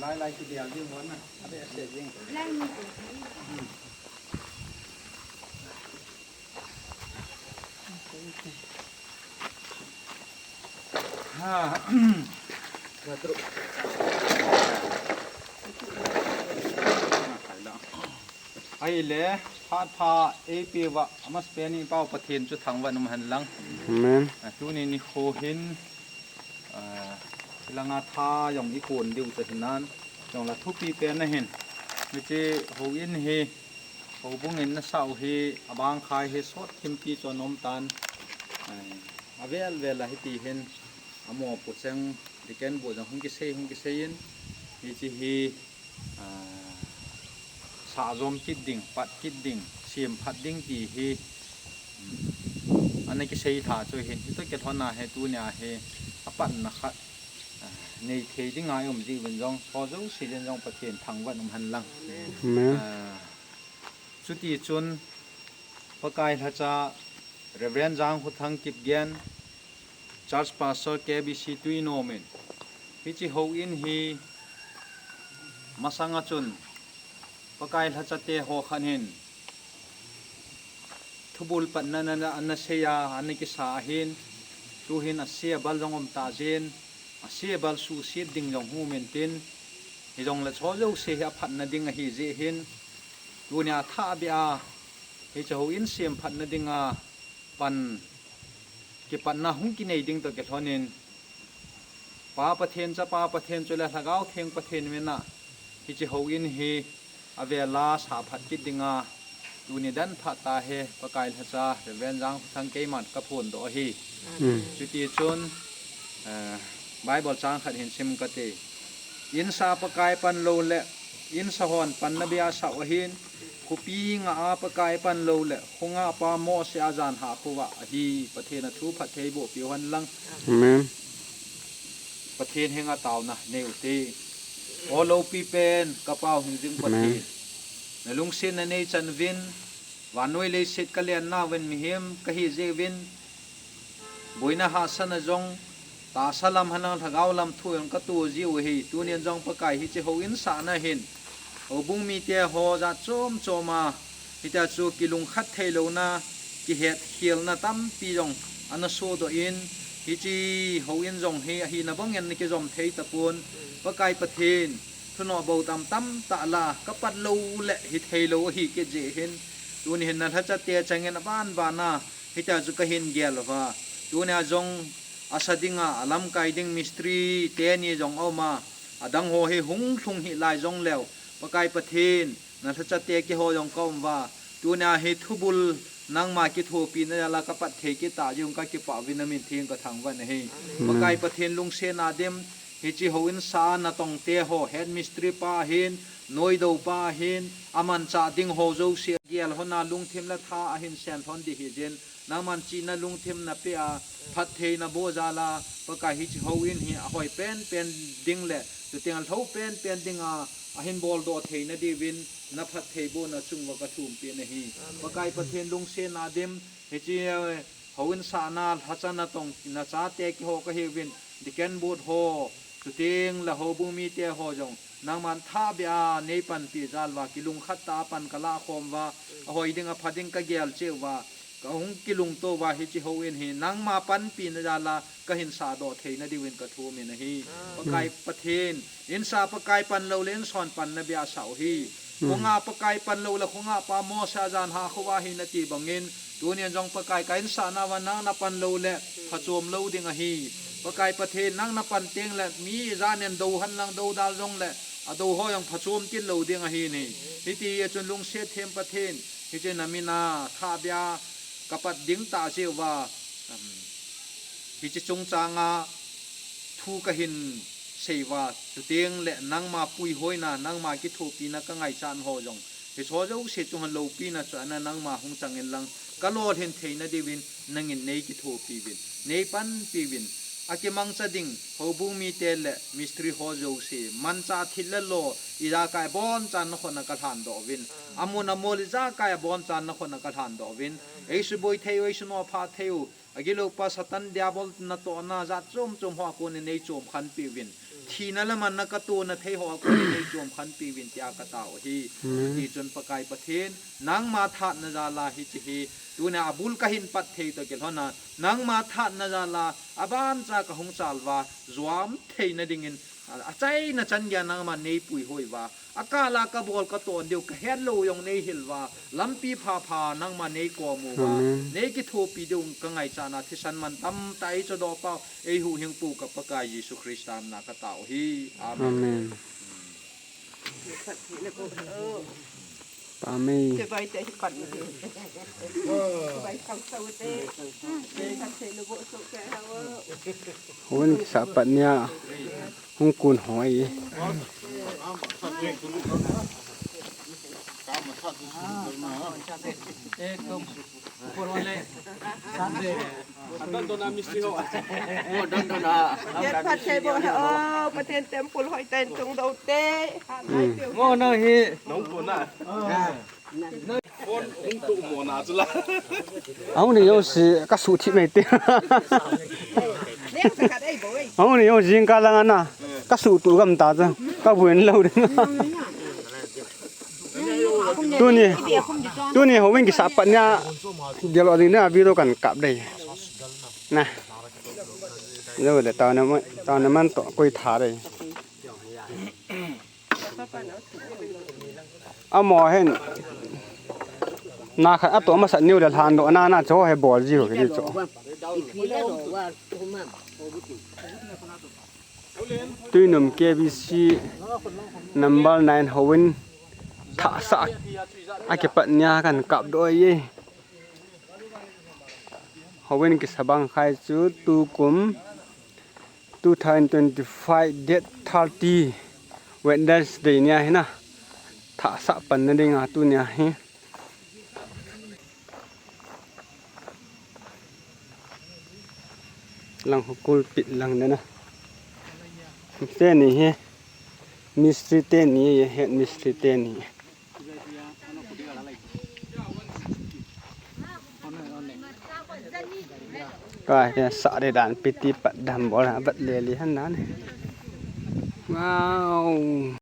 ลายทีเดียวยิ่งวันน่ะอะไรเสร็จยิ่งไล่มีตัวฮ่ามาตรุไอ้เล่พาเอพีวะมาสเปนี่เป้าประเทศจุดทางวันมันหลังตัวนี้นี่โคหินลังอาทาอย่างอีโคนดิวจะเห็นนั้นอย่างละทุกปีเป็นนะเห็นไม่ใช่หูอินเฮหูบุ้งเงินนะสาวเฮบางขายเฮสดทิมปีจนนมตันเวลาให้ตีเห็นหมอปวดเสียงดิแกนปวดอย่างหุ่นกิเซยินมีจีเฮสาจอมคิดดิ่งปัดคิดดิ่งเสียมพัดดิ่งตีเฮอันนี้กิเซถาช่วยเห็นที่ตัวเกทอนาเฮตัวเนี่ยเฮปัดนะครับในเทที่ง่ายผมจีเป็นจงพอจะสิ่งจงประเทศทางวันหันหลังสุดที่จนประกายทัศน์เรเวนจางหุทังกิบเกียนจาร์จพาสเคบิซิตุยโนเมนพิจิโฮอินฮีมาสังจนประกายทัศน์เตโฮขันเห็นทุบุลปันนันอันนัสเซียอันนี้กิสาหินตูหินอาเซียบัลจงอมตาเจนอาเซียบัลสูเสียดิ่งจงหูเมนตินฮิจงละชอเจ้าเสียพันนัดิ่งฮิเจหินดูเนี่ยท่าเบียฮิจะหูอินเสียมพันนัดิ่งปันเก็บปันนาหุ่งกินไอดิ่งตัวเก็บทอนินป้าประเทศจะป้าประเทศจุลละก้าวเทียงประเทศเมน่ะฮิจะหูอินฮิอเวลาสาพัดกิดดิ่งดูนี่ดันพัดตาเฮประกายทัศน์เรเวนจังทั้งเกมันกระพุนตัวฮีจุดที่จนไบเบิลจางขัดเห็นซิมกติอินซาปกายปันโลเละอินสะฮอนปันนบีอาสาวหินคุปีงาปกายปันโลเละคงอาปาโมเสียจานหาคุวะฮีประเทศนัทูพัดเทบุปิวันลังประเทศแห่งอาตาวนะเนวตีโอโลปีเป็นกระเป๋าหิงจึงประเทศในลุงเซนในจันวินวานวยเลยเสร็จกันเลียนนาเวนมิเฮมกะฮีเจวินบุยนาหาสนจงตาสลัมฮันทักเอาลำทุ่งกระตัวจิวเฮตัวเนียนจงประกายฮิเจโฮอินสานะเห็นโอบุงมีเตะโฮจัดโจมมาฮิตาจูกิลุงขัดเทโลนากิเหตุเขียลนาตั้มปีจงอันนั้นโซดอินฮิจีโฮอินจงเฮฮินาบังเงินนิกจอมเทตะปูนประกายประเทศทุนอบูตามตั้มตาลากับปัดโลเละฮิเทโลฮิเกเจเห็นตัวนี้เห็นนะถ้าจะเตะจังเงินบ้านบานาฮิตาจูก็เห็นเกลว่าตัวนี้จงอาศัยดิ่งอาลัมไกดิ่งมิสตรีเตนี่จงเอามาดังโหเฮหุงทุงหิลายจงแล้วประกายประเทศนั่นถ้าจะเตะกี่โหจงก้มว่าตัวนี้เฮทุบุลนังมากิทูปีนั่นละกับปัดเทกิตาจุงกับกิปาวินามินเทียงกับทางวันเฮประกายประเทศลุงเซนาเดมเฮจิโฮอินซานาตองเตโฮเฮดมิสตรีป้าเฮนนอยดูป้าเฮนอามันจ่าดิ่งโฮโจเสียเกลฮนาลุงเทมละท่าเฮนเซนทอนดิเฮเจนนามันจีนาลุงเทมนาเปียพัดเทนาโบจาลาประกาศฮิจโฮอินเฮหอยเป็นดิ่งเละจุดเตียงเท้าเป็นดิ่งเห็นบอลโดดเทนาดีวินนับพัดเทโบนาจุงวกระทุ่มเป็นเฮประกาศประเทศลุงเซนาเดมเฮจิโฮอินซานาฮัจนาตองนาซาเตกิโฮก็เฮวินดิแกนบูดโฮจุดเตียงละโฮบูมีเตโฮจงนางมันท่าเบียในปันปีจาลว่ากิลุงขัดตาปันกะลาคมว่าหอยดิ่งพัดดิ่งกะเกลเจว่าก็หงกิลุงโตว่าฮิจิโฮเวนเฮนังมาปันปีนจาลาก็เห็นสาดอเทนดิเวนกระทูมินฮีประกายประเทศอินซาประกายปันเราเล่นสอนปันนบีอาสาวฮีคงอาประกายปันเราละคงอาปาโมซาจานหาขวาหินตีบังเงินตัวเนี่ยจงประกายกินสานาวันนังนับปันเราเละผจมเราดิ่งฮีประกายประเทศนังนับปันเตียงและมีจานเนียนดูหันลังดูดาวจงและดูห้อยงผจมกินเราดิ่งฮีนี่ฮิตีจนลุงเสียเทมประเทศฮิเจนามินาท่าเบียกับปัดดิ้งตาเสียว่าฮิจิจงจางทูกหินเสว่าจุดเตียงและนังมาปุยห้อยนานังมากิทูปีนักไงจานหอจงฮิโซเจ้าเสียจงฮันโลปีนัจวนนังมาหงจังเงินลังกะโลดเห็นเทนดีวินนังเงินในกิทูปีวินในปันปีวินอากิมังจะดิ่งเขาบุมีเตลและมิสตรีหอโจเสียมันจะทิลเลโลอีรากายบอนจันนคนนักทานดอวินอามุนอโมลิจากายบอนจันนคนนักทานดอวินเอชบอยเทวเอชโนพาเทว agilo pa satan diabol na to na za chom chom ho ko ne nei chom khan pi win thina la man na ka tu na thei ho ko ne nei chom khan pi win tia ka ta hi ti chon pakai pathin nang ma tha na za la hi chi hi tu na abul ka hin pat thei to kel hona nang ma tha na za la aban cha ka hong chalwa zuam thei na dingin achai na chan ya nang ma nei pui hoi wa akala ka bol ka ton deu ka hen lo yong nei hilwa lampi pha pha nang ma nei ko mu wa nei ki tho pi deu ka ngai cha na thisan man tam tai cho do pa ei hu hing pu ka pa ka Yesu Kristam na ka tao hi amen amen cái vai tay cẩn thì cái vai không sâu thế cái thân thể nó bộ sâu cái hao hôn sa pat nia hung kun hoi Nhất phát xe bộ hao phát hiện tem phun hỏi tên trong đầu tê ngo no hi ông này yêu gì các số thị mày tiền đen cả cả đây bố ơi ông này yêu gì cả là na các số tụ cầm ta ra các vườn lâu đấy tu này họ bên cái sạp nha giờ lo gì nữa video cần cặp đây nè rồi để tao nó mang tọa quay thả đây mò hen na khai tọa mà sẵn nhiều để hàng độ na chỗ hay bỏ gì rồi cái gì chỗ tuy nằm KBC number 9 Howin thả sạc ai cái bận nhà cần cặp đôi gì Howin cái sabang khai chú tu cúm 2025 date 30 Wednesday nya hina thả sạc bận nên đi ngã tu nya hi lang hukul pit lang nana te ni he mystery te ni he mystery te ni coi sa để đàn piti pat dam bola bat le li han nan wow